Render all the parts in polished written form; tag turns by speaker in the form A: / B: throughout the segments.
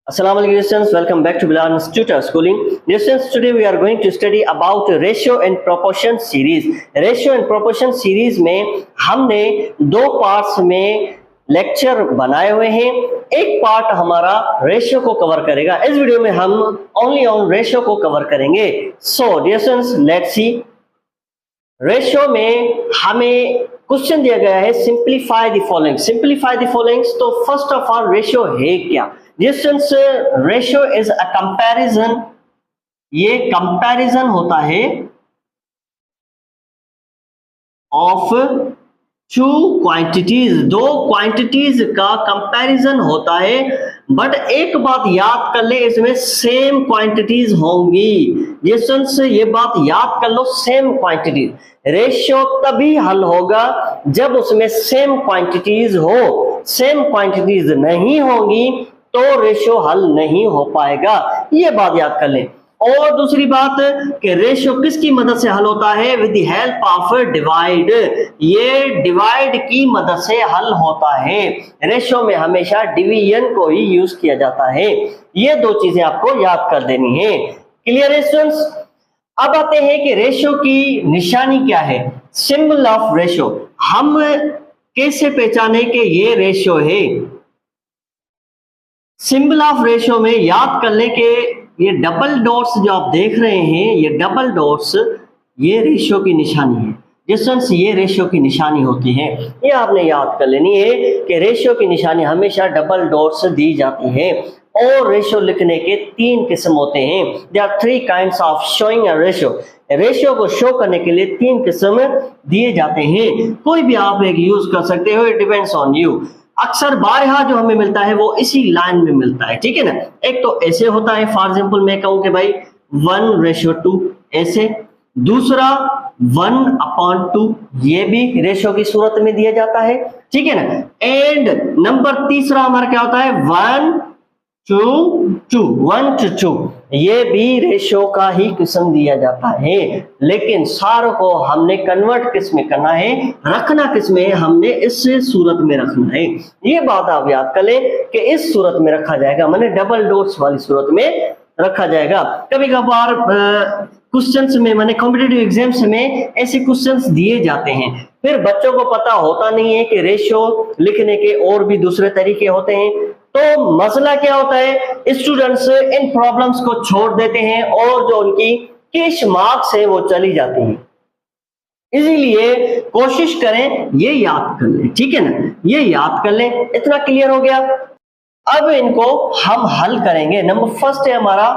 A: Assalamu alaikum students, welcome back to Bilal Institute of Schooling. Dear students, today we are going to study about ratio and proportion series. Ratio and proportion series में हमने दो parts में lecture बनाए हुए हैं. एक part हमारा ratio को कवर करेगा. इस वीडियो में हम ओनली ऑन रेशियो को कवर करेंगे. So dear students, let's see. Ratio में हमें क्वेश्चन दिया गया है simplify the following. Simplify the following. तो फर्स्ट ऑफ ऑल रेशियो है क्या? Distance ratio is a comparison. ये कंपैरिजन होता है ऑफ टू क्वांटिटीज. दो क्वांटिटीज का कंपैरिजन होता है. बट एक बात याद कर ले, इसमें सेम क्वांटिटीज होंगी. डिस्टेंस ये बात याद कर लो, सेम क्वांटिटीज. रेशियो तभी हल होगा जब उसमें सेम क्वांटिटीज हो. सेम क्वांटिटीज नहीं होंगी तो रेशियो हल नहीं हो पाएगा. ये बात याद कर लें. और दूसरी बात कि रेशियो किसकी मदद से हल होता है? With the help of divide. ये डिवाइड की मदद से हल होता है. रेशियो में हमेशा डिवीजन को ही यूज किया जाता है. ये दो चीजें आपको याद कर देनी है. क्लियर है स्टूडेंट्स? अब आते हैं कि रेशियो की निशानी क्या है. Symbol of ratio. हम कैसे पहचाने कि ये रेशियो है? सिंबल ऑफ रेशियो में याद कर ले कि ये डबल डॉट्स जो आप देख रहे हैं, ये डबल डॉट्स ये रेशियो की निशानी है. डिस्टेंस ये रेशियो की निशानी होती है. ये आपने याद कर लेनी है कि रेशियो की निशानी हमेशा डबल डॉट्स दी जाती है. और रेशियो लिखने के तीन किस्म होते हैं. There are three kinds of showing a ratio. Ratio को शो करने के लिए तीन किस्म दिए जाते हैं. कोई भी आप एक यूज कर सकते हो. It depends on you. अक्सर बारहा जो हमें मिलता है वो इसी लाइन में मिलता है. ठीक है ना? एक तो ऐसे होता है. फॉर एग्जांपल मैं कहूं कि भाई 1:2 ऐसे. दूसरा 1/2 ये भी रेशियो की सूरत में दिया जाता है. ठीक है ना? एंड नंबर तीसरा हमारा क्या होता है? 1:2 ये भी रेशियो का ही किस्म दिया जाता है. लेकिन सारों को हमने कन्वर्ट किस में करना है? रखना किस में? हमने इस सूरत में रखना है. ये बात आप याद कर लें कि इस सूरत में रखा जाएगा, माने डबल डॉट्स वाली सूरत में रखा जाएगा. कभी कभार क्वेश्चंस में, माने कॉम्पिटिटिव एग्जाम्स में ऐसे क्वेश्चंस दिए जाते हैं. फिर बच्चों को पता होता नहीं है कि रेशियो लिखने के और भी दूसरे तरीके होते हैं. तो मसला क्या होता है? स्टूडेंट्स इन प्रॉब्लम्स को छोड़ देते हैं और जो उनकी कैश मार्क्स है वो चली जाती हैं. इसीलिए कोशिश करें ये याद कर लें. ठीक है ना? ये याद कर लें. इतना क्लियर हो गया? अब इनको हम हल करेंगे. नंबर फर्स्ट है हमारा,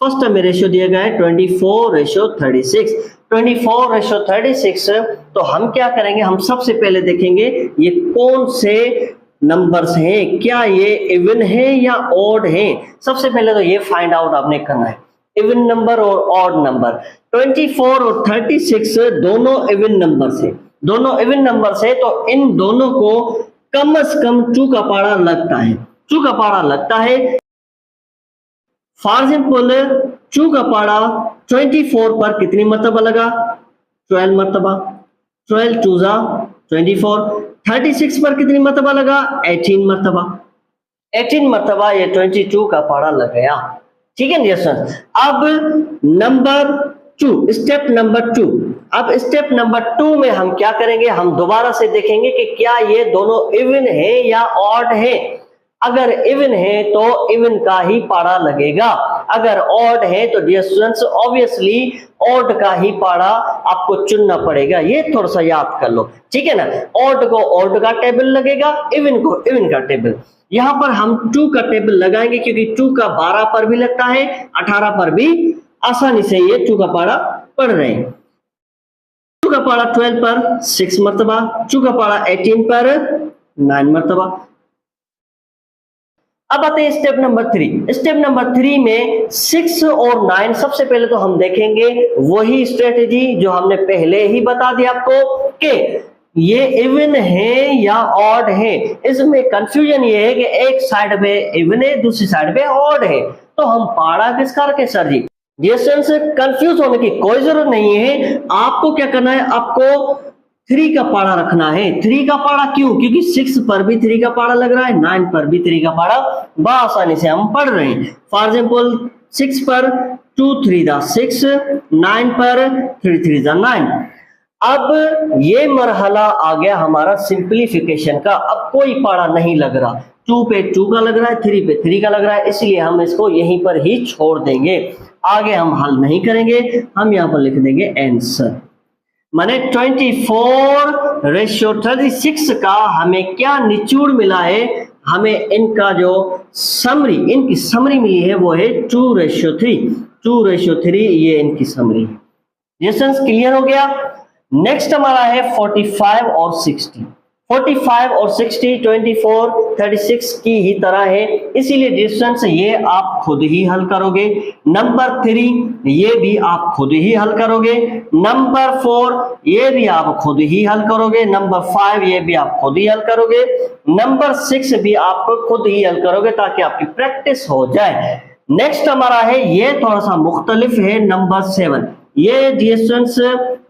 A: फर्स्ट हमें रेशियो दिया गया है 24:36. 24:36. तो हम क्या करेंगे? हम सबसे पहले देखेंगे ये कौन से नंबर्स हैं. क्या ये इवन है या ऑड है? सबसे पहले तो ये फाइंड आउट आपने करना है, इवन नंबर और ऑड नंबर. 24 और 36 दोनों इवन नंबर से, दोनों इवन नंबर से. तो इन दोनों को कम से कम 2 का पारा लगता है. 2 का पारा लगता है. फॉर एग्जाम्पल 2 का पारा 24 पर कितनी मरतबा लगा? 12 मरतबा. 12 2 24. 36 पर कितनी मरतबा लगा? 18 मरतबा. 18 मरतबा ये 22 का पारा लग गया. ठीक है डियर? अब नंबर 2, स्टेप नंबर 2. अब स्टेप नंबर 2 में हम क्या करेंगे? हम दोबारा से देखेंगे कि क्या ये दोनों इवन है या ऑड है. अगर इवन है तो इवन का ही पारा लगेगा. अगर ऑड है तो डियर स्टूडेंट्स ऑब्वियसली ऑड का ही पारा आपको चुनना पड़ेगा. ये थोड़ा सा याद कर लो. ठीक है ना? ऑड को ऑड का टेबल लगेगा, इवन को इवन का टेबल. यहां पर हम 2 का टेबल लगाएंगे क्योंकि 2 का 12 पर भी लगता है, 18 पर भी. आसानी से ये 2 का पारा पढ़ रहे हैं. 2 का पारा 12 पर 6 मरतबा. 2 का पारा 18 पर 9 मरतबा. अब आते हैं स्टेप नंबर 3. स्टेप नंबर 3 में 6 और 9. सबसे पहले तो हम देखेंगे वही स्ट्रेटेजी जो हमने पहले ही बता दिया आपको कि ये इवन है या ऑड है. इसमें कंफ्यूजन ये है कि एक साइड पे इवन है, दूसरी साइड पे ऑड है. तो हम पारा किसका रखें सर जी? ये सेंस कंफ्यूज होने की कोई जरूरत नहीं है. आपको क्या करना है? आपको 3 का पाड़ा रखना है। 3 का पाड़ा क्यों? क्योंकि 6 पर भी 3 का पाड़ा लग रहा है, 9 पर भी 3 का पाड़ा बआसानी से हम पढ़ रहे हैं। फॉर एग्जाम्पल 6 पर 2 3 दा 6, 9 पर 3 3 दा 9। अब ये मरहला आ गया हमारा सिंप्लीफिकेशन का। अब कोई पाड़ा नहीं लग रहा, 2 पे 2 का लग रहा है, 3 पे 3 का लग रहा है, इसलिए हम इसको यहीं पर ही छोड़ देंगे, आगे हम हल नहीं करेंगे। हम यहाँ पर लिख देंगे आंसर। माने 24:36 का हमें क्या निचोड़ मिला है? हमें इनका जो इनकी समरी मिली है वो है 2:3। 2:3 ये इनकी समरी है। डिस्टेंस क्लियर हो गया। नेक्स्ट हमारा है 45 और 60। 45 और 60 24 36 की ही तरह है, इसीलिए डिस्टेंस ये आप खुद ही हल करोगे। नंबर 3 ये भी आप खुद ही हल करोगे। नंबर 4 ये भी आप खुद ही हल करोगे। नंबर 5 ये भी आप खुद ही हल करोगे। नंबर 6 भी आप खुद ही हल करोगे ताकि आपकी प्रैक्टिस हो जाए। नेक्स्ट हमारा है, ये थोड़ा सा मुख्तलिफ है, नंबर 7। ये डिस्टेंस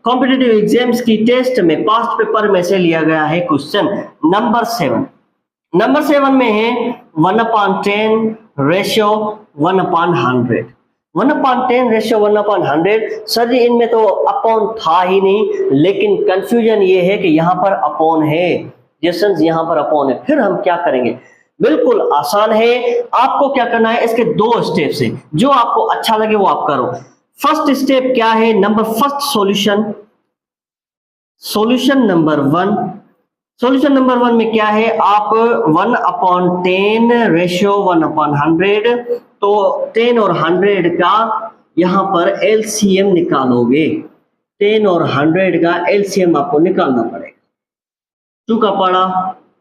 A: कॉम्पिटिटिव एग्जाम्स की टेस्ट में पास्ट पेपर में से लिया गया है क्वेश्चन। नंबर 7 में है 1/10 रेशियो 1/100। 1/10 रेशियो 1/100। सर जी इनमें तो अपॉन था ही नहीं, लेकिन कंफ्यूजन ये है कि यहाँ पर अपॉन है, डिस्टेंस यहाँ पर अपॉन है, फिर हम क्या करेंगे? बिल्कुल आसान है। आपको क्या करना है, इसके 2 स्टेप्स हैं, जो आपको अच्छा लगे वो आप करो। फर्स्ट स्टेप क्या है? Number first solution number 1। Solution number 1 में क्या है? आप 1/10 रेशियो 1/100, तो 10 और 100 का यहां पर एलसीएम निकालोगे। 10 और 100 का एलसीएम आपको निकालना पड़ेगा। 2 का पाड़ा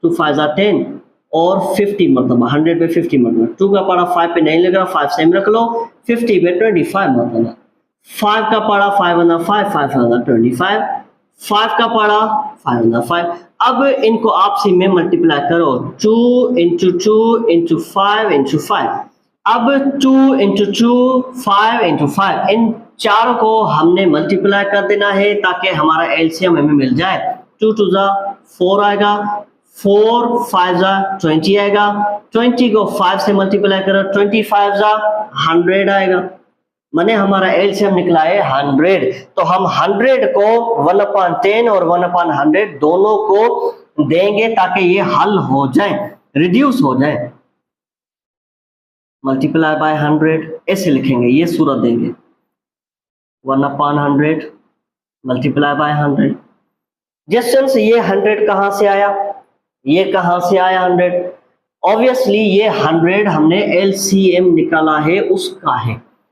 A: 2 5 10 और 50 मरतबा 100 पे 50 मरतबा। 2 का पाड़ा 5 पे नहीं लग रहा, 5 सेम रख लो। 50 पे 25 मरतबा। 5 का पाड़ा 5 1 5 5 25। 5 का पाड़ा 5 1 5। अब इनको आपसी में मल्टीप्लाई करो, 2 × 2 × 5 × 5। अब 2 × 2 5 × 5, इन चारों को हमने मल्टीप्लाई कर देना है ताकि हमारा एलसीएम हमें मिल जाए। 2 2 4 आएगा, 4 5 20 आएगा। 20 को 5 से मल्टीप्लाई करो, 25 100 आएगा। माने हमारा एलसीएम निकला है 100। तो हम 100 को 1/10 और 1/100 दोनों को देंगे ताकि ये हल हो जाए, रिड्यूस हो जाए। मल्टीप्लाई बाय 100 ऐसे लिखेंगे, ये सूरत देंगे 1/100 मल्टीप्लाई बाय 100। डिस्टेंस ये 100 कहां से आया? ये कहां से आया 100? ऑब्वियसली ये 100 हमने एलसीएम निकाला है,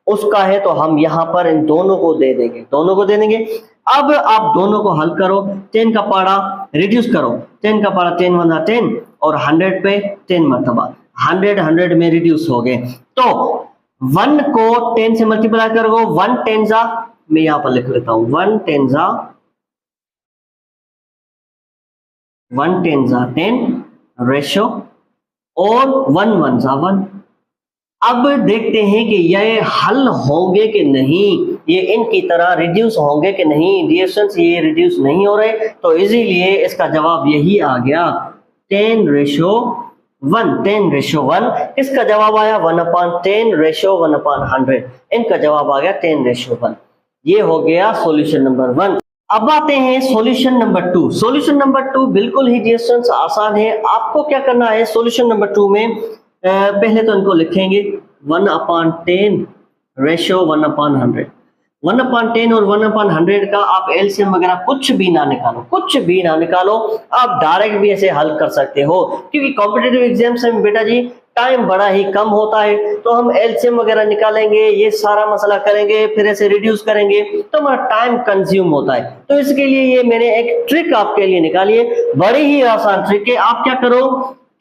A: उसका है, तो हम यहाँ पर इन दोनों को दे देंगे। अब आप दोनों को हल करो। 10 का पाड़ा रिड्यूस करो, 10 का पाड़ा 10 1 10 और 100 पे 10 मरतबा 100 में रिड्यूस हो गए। तो 1 को 10 से मल्टीप्लाई करो, 1 10 मैं यहाँ पर लिख लेता हूँ, 1 10 10 रेशो और 1 1 1। अब देखते हैं कि ये हल होंगे कि नहीं, ये इनकी तरह रिड्यूस होंगे कि नहीं। डिस्टेंस ये रिड्यूस नहीं हो रहे, तो इजीलिए इसका जवाब यही आ गया 10:1। इसका जवाब आया 1/10 रेशियो 1/100। इनका जवाब आ गया 10:1। ये हो गया सॉल्यूशन नंबर 1। अब आते हैं सॉल्यूशन नंबर 2। सॉल्यूशन नंबर 2 बिल्कुल ही डिस्टेंस आसान है। आपको क्या करना है सॉल्यूशन नंबर 2 में? पहले तो इनको लिखेंगे 1/10 रेशियो 1/100। 1/10 और 1/100 का आप एलसीएम वगैरह कुछ भी ना निकालो, आप डायरेक्ट भी ऐसे हल कर सकते हो, क्योंकि कॉम्पिटिटिव एग्जाम्स में बेटा जी टाइम बड़ा ही कम होता है। तो हम एलसीएम वगैरह निकालेंगे, ये सारा मसला करेंगे, फिर ऐसे रिड्यूस करेंगे, तो हमारा टाइम कंज्यूम होता है। तो इसके लिए ये मैंने एक ट्रिक आपके लिए निकाली है, बड़ी ही आसान ट्रिक है। आप क्या करो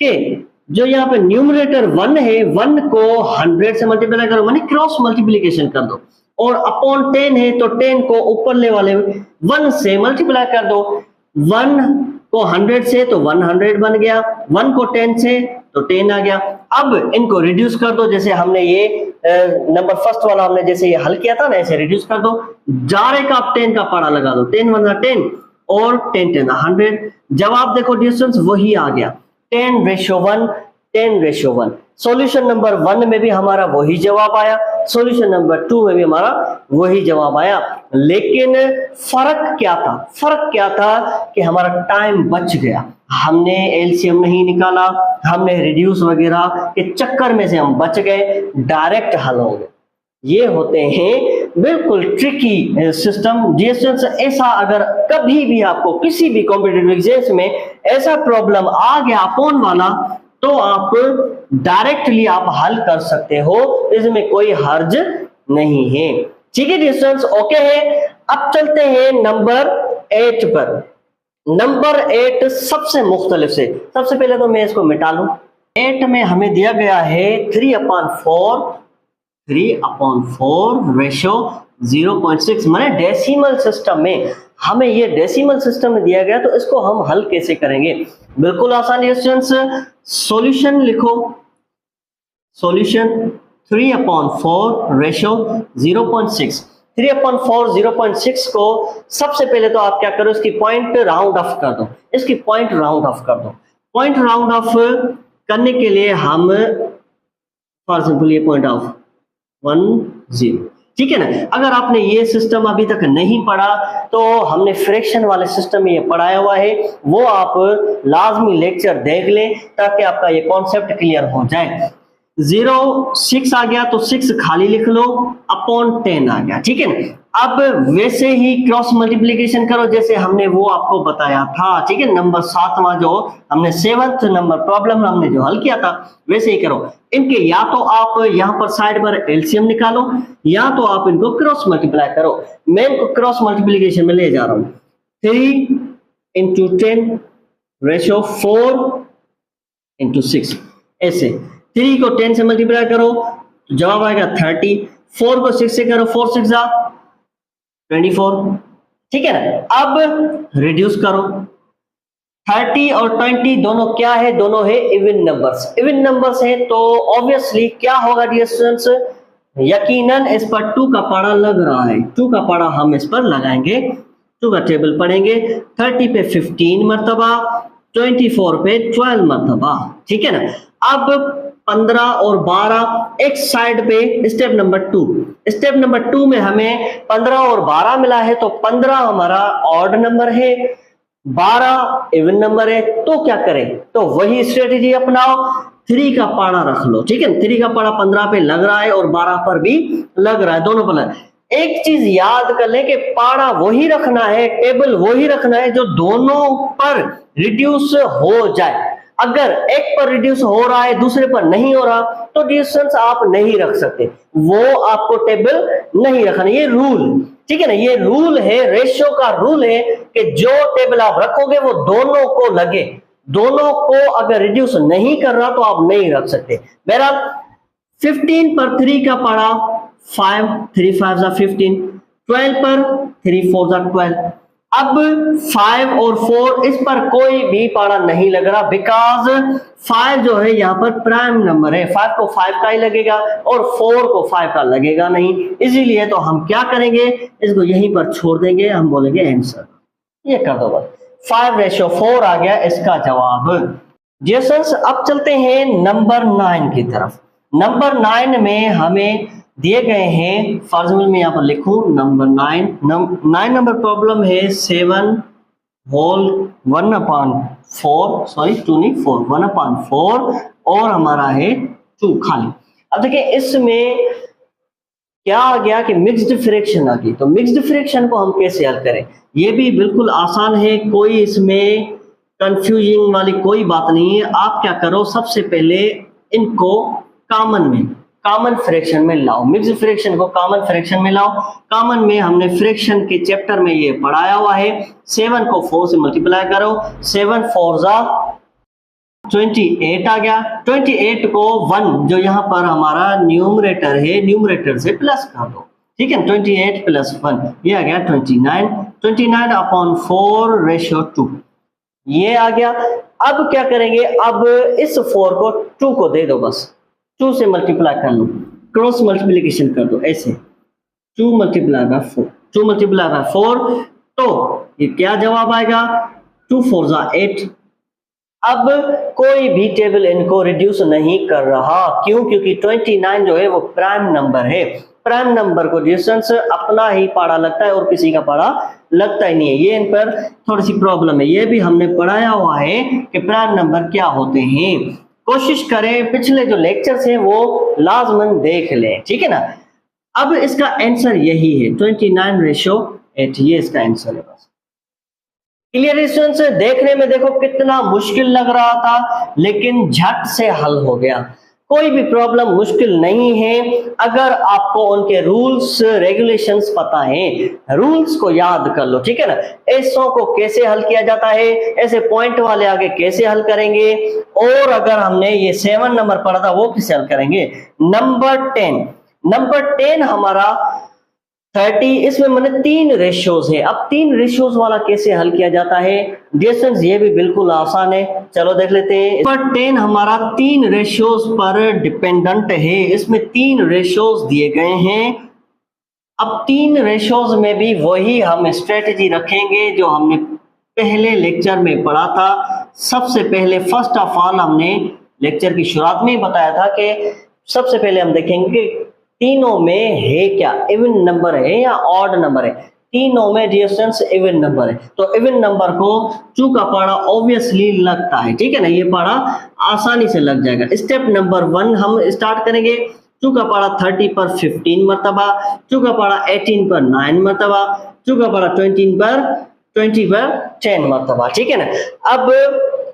A: कि जो यहाँ पे न्यूमरेटर 1 है, 1 को 100 से मल्टीप्लाई करो, माने क्रॉस मल्टीप्लिकेशन कर दो। और अपॉन 10 है तो 10 को ऊपर वाले 1 से मल्टीप्लाई कर दो। 1 को 100 से तो 100 बन गया, 1 को 10 से तो 10 आ गया। अब इनको रिड्यूस कर दो, जैसे हमने ये नंबर फर्स्ट वाला हमने जैसे ये हल किया था ना, ऐसे रिड्यूस कर दो। डायरेक्ट आप 10 का पाड़ा लगा दो, 10 1 10 और 10 10 100। जवाब देखो डिस्टेंस वही आ गया 10:1 10:1। सॉल्यूशन नंबर 1 में भी हमारा वही जवाब आया, सॉल्यूशन नंबर 2 में भी हमारा वही जवाब आया। लेकिन फर्क क्या था? फर्क क्या था कि हमारा टाइम बच गया, हमने एलसीएम नहीं निकाला, हमने रिड्यूस वगैरह के चक्कर में से हम बच गए, डायरेक्ट हल हो गए। ये होते हैं बिल्कुल ट्रिकी सिस्टम। डिस्टेंस ऐसा अगर कभी भी आपको किसी भी कॉम्पिटिटिव एग्जाम में ऐसा प्रॉब्लम आ गया अपोन वाला, तो आप डायरेक्टली आप हल कर सकते हो, इसमें कोई हर्ज नहीं है। ठीक है डिस्टेंस ओके है। अब चलते हैं नंबर 8 पर। नंबर 8 सबसे मुख्तलिफ से, सबसे पहले तो मैं इसको मिटा लूं। 8 में हमें दिया गया है 3/4 रेशो 0.6, माने डेसिमल सिस्टम में हमें ये डेसिमल सिस्टम में दिया गया, तो इसको हम हल कैसे करेंगे? बिल्कुल आसान है स्टूडेंट्स। सॉल्यूशन लिखो, सॉल्यूशन 3/4 रेशो 0.6। 3/4 0.6 को सबसे पहले तो आप क्या करो, इसकी पॉइंट राउंड ऑफ कर दो, इसकी पॉइंट राउंड ऑफ कर दो। पॉइंट राउंड ऑफ करने के लिए हम फॉर एग्जाम्पल ये पॉइंट ऑफ 10, ठीक है ना। अगर आपने ये सिस्टम अभी तक नहीं पढ़ा, तो हमने फ्रैक्शन वाले सिस्टम में ये पढ़ाया हुआ है, वो आप लाजमी लेक्चर देख लें ताकि आपका ये कॉन्सेप्ट क्लियर हो जाए। 0.6 आ गया तो 6 खाली लिख लो, अपॉन 10 आ गया, ठीक है ना। अब वैसे ही क्रॉस मल्टीप्लिकेशन करो जैसे हमने वो आपको बताया था, ठीक है। नंबर 7वां जो हमने 7th नंबर प्रॉब्लम हमने जो हल किया था, वैसे ही करो। इनके या तो आप यहाँ पर साइड पर एलसीएम निकालो, या तो आप इनको क्रॉस मल्टीप्लाई करो। मैं इनको क्रॉस मल्टीप्लिकेशन में ले जा रहा हूँ। 3 × 10 रेशो 4 × 6, ऐसे 3 को 10 से मल्टीप्लाई करो तो जवाब आएगा 30। 4 को 6 से करो, 4 6 24, ठीक है ना। अब रिड्यूस करो, 30 और 20 दोनों क्या है? दोनों है इवन नंबर्स। इवन नंबर्स है तो ऑब्वियसली क्या होगा डियर स्टूडेंट्स, यकीनन इस पर 2 का पाड़ा लग रहा है, 2 का पाड़ा हम इस पर लगाएंगे, 2 का टेबल पढ़ेंगे। 30 पे 15 मरतबा, 24 पे 12 मरतबा, ठीक है ना। अब 15 और 12 एक साइड पे स्टेप नंबर 2। स्टेप नंबर 2 में हमें 15 और 12 मिला है, तो 15 हमारा ऑड नंबर है, 12 इवन नंबर है, तो क्या करें? तो वही स्ट्रेटेजी अपनाओ, 3 का पाड़ा रख लो, ठीक है। 3 का पाड़ा 15 पे लग रहा है और 12 पर भी लग रहा है, दोनों पर लग। एक चीज याद कर लें कि पाड़ा वही रखना है, टेबल वही रखना है जो दोनों पर रिड्यूस हो जाए। अगर एक पर रिड्यूस हो रहा है दूसरे पर नहीं हो रहा, तो डिस्टेंस आप नहीं रख सकते, वो आपको टेबल नहीं रखना। ये रूल, ठीक है ना, ये रूल है, रेशियो का रूल है कि जो टेबल आप रखोगे वो दोनों को लगे। दोनों को अगर रिड्यूस नहीं कर रहा तो आप नहीं रख सकते। बहरहाल 15 पर 3 का पाड़ा 5, 3 5 15, 12 पर 3 4 12। अब 5 और 4 इस पर कोई भी पाड़ा नहीं लग रहा, बिकॉज 5 जो है यहाँ पर प्राइम नंबर है, 5 को 5 का ही लगेगा और 4 को 5 का लगेगा नहीं। इसीलिए तो हम क्या करेंगे, इसको यहीं पर छोड़ देंगे, हम बोलेंगे आंसर। ये कर दो बस, 5/4 आ गया इसका जवाब। जेसन्स अब चलते हैं नंबर 9 की तरफ। नंबर 9 में हमें दिए गए हैं, फर्ज में यहाँ पर लिखूं नंबर 9 नंबर प्रॉब्लम है 7 होल 1/4, सॉरी 2 नहीं 4, 1/4 और हमारा है 2 खाली। अब देखिए इसमें क्या आ गया कि मिक्स्ड फ्रैक्शन आ गई, तो मिक्स्ड फ्रैक्शन को हम कैसे हल करें? ये भी बिल्कुल आसान है, कोई इसमें कंफ्यूजिंग वाली कोई बात नहीं है। आप क्या करो, सबसे पहले इनको कॉमन फ्रैक्शन में लाओ, मिक्स्ड फ्रैक्शन को कॉमन फ्रैक्शन में लाओ। कॉमन में हमने फ्रैक्शन के चैप्टर में ये पढ़ाया हुआ है। 7 को 4 से मल्टीप्लाई करो, 7 4 28 आ गया। 28 को 1 जो यहाँ पर हमारा न्यूमरेटर है, न्यूमरेटर से प्लस कर दो, ठीक है। 28 + 1 ये आ गया 29। 29/4/2 ये आ गया। अब क्या करेंगे, अब इस 4 को 2 को दे दो, बस 2 से मल्टीप्लाई कर लो, क्रॉस मल्टीप्लिकेशन कर दो ऐसे, 2 × 4, 2 × 4, तो ये क्या जवाब आएगा, 2 4 जा 8। अब कोई भी टेबल इनको रिड्यूस नहीं कर रहा, क्यों? क्योंकि 29 जो है वो प्राइम नंबर है। प्राइम नंबर को डिस्टेंस अपना ही पाड़ा लगता है और किसी का पाड़ा लगता ही नहीं है। ये इन पर थोड़ी सी प्रॉब्लम है, ये भी हमने पढ़ाया हुआ है कि प्राइम नंबर क्या होते हैं। कोशिश करें पिछले जो लेक्चर्स हैं वो लाजमन देख लें, ठीक है ना। अब इसका आंसर यही है 29:8, ये इसका आंसर है। बस क्लियर स्टूडेंट्स, देखने में देखो कितना मुश्किल लग रहा था लेकिन झट से हल हो गया। कोई भी प्रॉब्लम मुश्किल नहीं है अगर आपको उनके रूल्स रेगुलेशंस पता है। रूल्स को याद कर लो, ठीक है ना। ऐसों को कैसे हल किया जाता है, ऐसे पॉइंट वाले आगे कैसे हल करेंगे, और अगर हमने ये 7 नंबर पढ़ा था वो कैसे हल करेंगे। नंबर 10 हमारा 30, इसमें मैंने 3 रेशियोज है। अब 3 रेशियोज वाला कैसे हल किया जाता है डिस्टेंस, ये भी बिल्कुल आसान है, चलो देख लेते हैं। नंबर 10 हमारा 3 रेशियोज पर डिपेंडेंट है। इसमें 3 रेशियोज दिए गए हैं। अब 3 रेशियोज में भी वही हम स्ट्रेटेजी रखेंगे जो हमने पहले लेक्चर में पढ़ा था। सबसे पहले फर्स्ट ऑफ ऑल हमने लेक्चर की शुरुआत में ही बताया था कि सबसे पहले हम देखेंगे तीनों में है क्या, इवन नंबर है या ऑड नंबर है। तीनों में डिस्टेंस इवन नंबर है, तो इवन नंबर को 2 का पाड़ा ऑब्वियसली लगता है, ठीक है ना। ये पाड़ा आसानी से लग जाएगा। स्टेप नंबर 1 हम स्टार्ट करेंगे। 2 का पाड़ा 30 पर 15 मरतबा, 2 का पाड़ा 18 पर 9 मरतबा, 2 का पाड़ा 20 पर 10 मरतबा, ठीक है ना। अब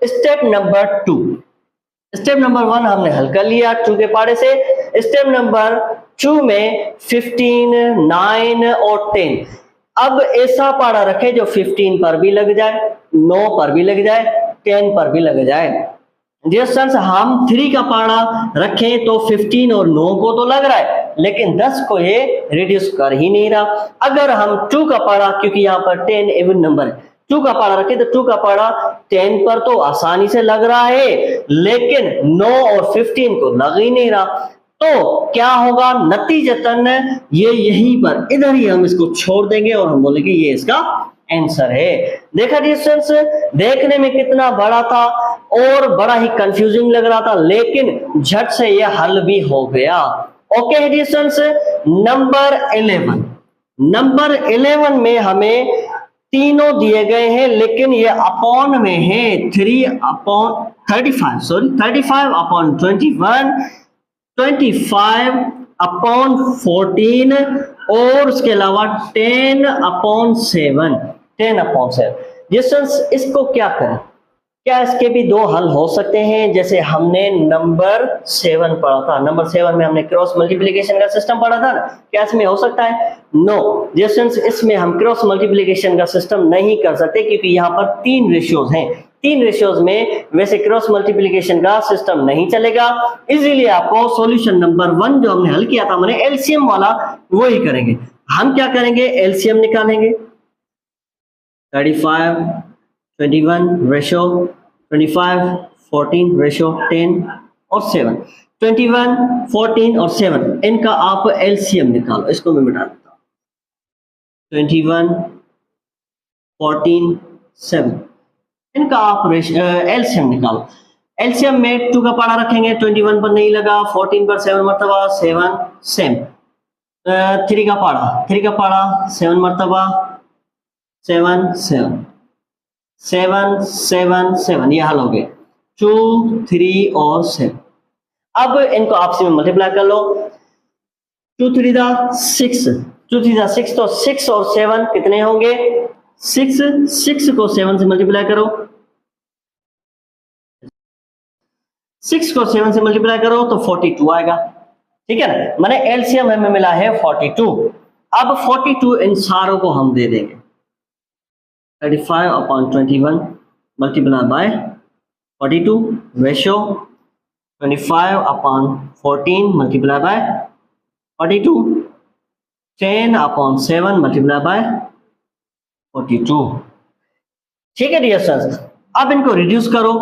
A: स्टेप नंबर 2, स्टेप नंबर 1 हमने हल कर लिया 2 के पाड़े से। स्टेप नंबर 2 में 15, 9 और 10। अब ऐसा पाड़ा रखें जो 15 पर भी लग जाए, 9 पर भी लग जाए, 10 पर भी लग जाए। डिस्टेंस हम 3 का पाड़ा रखें तो 15 और 9 को तो लग रहा है लेकिन 10 को ये रिड्यूस कर ही नहीं रहा। अगर हम 2 का पाड़ा, क्योंकि यहाँ पर 10 इवन नंबर है, 2 का पाड़ा रखे तो 2 का पाड़ा 10 पर तो आसानी से लग रहा है लेकिन 9 और 15 को लग ही नहीं रहा। तो क्या होगा, नतीजतन ये यहीं पर इधर ही हम इसको छोड़ देंगे और हम बोलेंगे ये इसका आंसर है। देखा डिस्टेंस देखने में कितना बड़ा था और बड़ा ही कंफ्यूजिंग लग रहा था लेकिन झट से ये हल भी हो गया। ओके डिस्टेंस, नंबर 11 में हमें तीनों दिए गए हैं लेकिन ये अपॉन में है 35 अपॉन 21, 25 अपॉन 14 और उसके अलावा 10 अपॉन 7। डिस्टेंस इसको क्या करें, क्या इसके भी 2 हल हो सकते हैं जैसे हमने नंबर 7 पढ़ा था। नंबर 7 में हमने क्रॉस मल्टीप्लिकेशन का सिस्टम पढ़ा था ना, क्या इसमें हो सकता है? नो डिस्टेंस, इसमें हम क्रॉस मल्टीप्लिकेशन का सिस्टम नहीं कर सकते क्योंकि यहाँ पर 3 रेशियोज हैं। 3 रेशियोज में वैसे क्रॉस मल्टीप्लिकेशन का सिस्टम नहीं चलेगा। इसीलिए आपको सॉल्यूशन नंबर 1 जो हमने हल किया था मैंने एलसीएम वाला वो ही करेंगे। हम क्या करेंगे, एलसीएम निकालेंगे। 35 21 रेशियो 25 14 रेशियो 10 और 7, 21 14 और 7 इनका आप एलसीएम निकालो। इसको मैं मिटा देता हूं। 21 14 7 इनका आप एलसीएम निकालो। एलसीएम में 2 का पाड़ा रखेंगे, 21 पर नहीं लगा, 14 पर 7 मरतबा 7 सेम। 3 का पाड़ा 7 मरतबा 7 7 7 7 7, ये हल हो गए 2 3 और 7। अब इनको आपस में मल्टीप्लाई कर लो। 2 3 जा 6, तो 6 और 7 कितने होंगे? 6 को 7 से मल्टीप्लाई करो, 6 को 7 से मल्टीप्लाई करो तो 42 आएगा, ठीक है ना। मैंने एलसीएम हमें मिला है 42। अब 42 इन सारों को हम दे देंगे। 35 upon 21 multiply by 42 ratio 25 upon 14 multiply by 42, 10 upon 7 multiply by 42, ठीक है डियर स्टूडेंट्स। अब इनको रिड्यूस करो।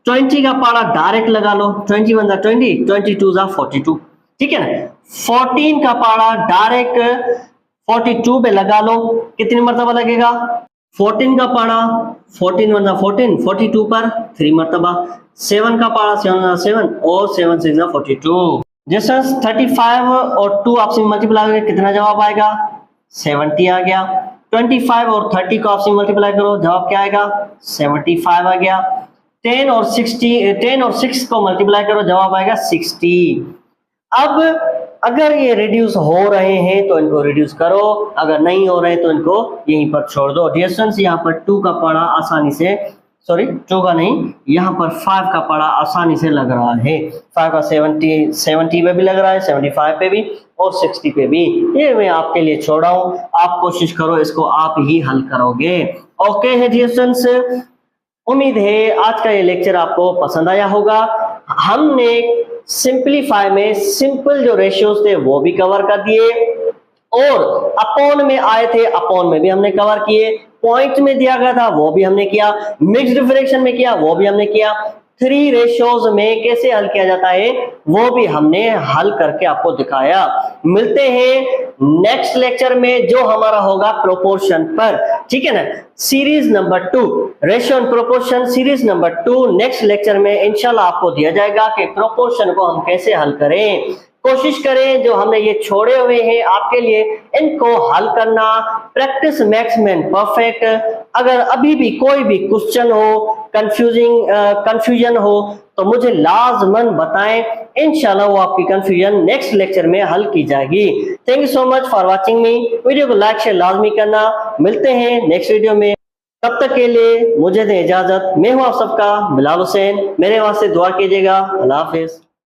A: 20 का पाड़ा डायरेक्ट लगा लो, 21 जा 20, 22 जा 42, ठीक है ना। 14 का पाड़ा डायरेक्ट 42 पे लगा लो, कितनी मरतबा लगेगा? 14 का पारा 14 वन 14, 42 पर 3 मरतबा। 7 का पारा 7 7 और 7 6 42। जैसे 35 और 2 आपस में मल्टीप्लाई करें कितना जवाब आएगा? 70 आ गया। 25 और 30 को आपस में मल्टीप्लाई करो, जवाब क्या आएगा? 75 आ गया। 10 और 6 को मल्टीप्लाई करो, जवाब आएगा 60। अब अगर ये रिड्यूस हो रहे हैं तो इनको रिड्यूस करो, अगर नहीं हो रहे हैं तो इनको यहीं पर छोड़ दो। डियर स्टूडेंट्स, यहाँ पर 2 का पढ़ा आसानी से, सॉरी 2 का नहीं, यहाँ पर 5 का पढ़ा आसानी से लग रहा है। 5 का 70 पे भी लग रहा है, 75 पे भी और 60 पे भी। ये मैं आपके लिए छोड़ा हूँ, आप कोशिश करो इसको आप ही हल करोगे। ओके है डियर स्टूडेंट्स, उम्मीद है आज का ये लेक्चर आपको पसंद आया होगा। हमने सिंपलीफाई में सिंपल जो रेशियोज थे वो भी कवर कर दिए, और अपॉन में आए थे, अपॉन में भी हमने कवर किए। पॉइंट में दिया गया था वो भी हमने किया, मिक्स्ड फ्रैक्शन में किया वो भी हमने किया। 3 रेशियोज में कैसे हल किया जाता है वो भी हमने हल करके आपको दिखाया। मिलते हैं नेक्स्ट लेक्चर में जो हमारा होगा प्रोपोर्शन पर, ठीक है ना। Series number 2 ratio and proportion series number 2 next lecture में इंशाल्लाह आपको दिया जाएगा कि प्रोपोर्शन को हम कैसे हल करें। कोशिश करें जो हमने ये छोड़े हुए हैं आपके लिए इनको हल करना, प्रैक्टिस मैक्स मैन परफेक्ट। अगर अभी भी कोई भी क्वेश्चन हो, कंफ्यूजन हो तो मुझे लाजमन बताएं, इंशाल्लाह वो आपकी कंफ्यूजन नेक्स्ट लेक्चर में हल की जाएगी। Thank you so much for watching me. Video को लाइक शेयर लाजमी करना। मिलते हैं नेक्स्ट वीडियो में, तब तक के लिए मुझे दें इजाजत। मैं हूं आप सबका बिलाल हुसैन, मेरे वास्ते दुआ कीजिएगा। अल्लाह हाफिज।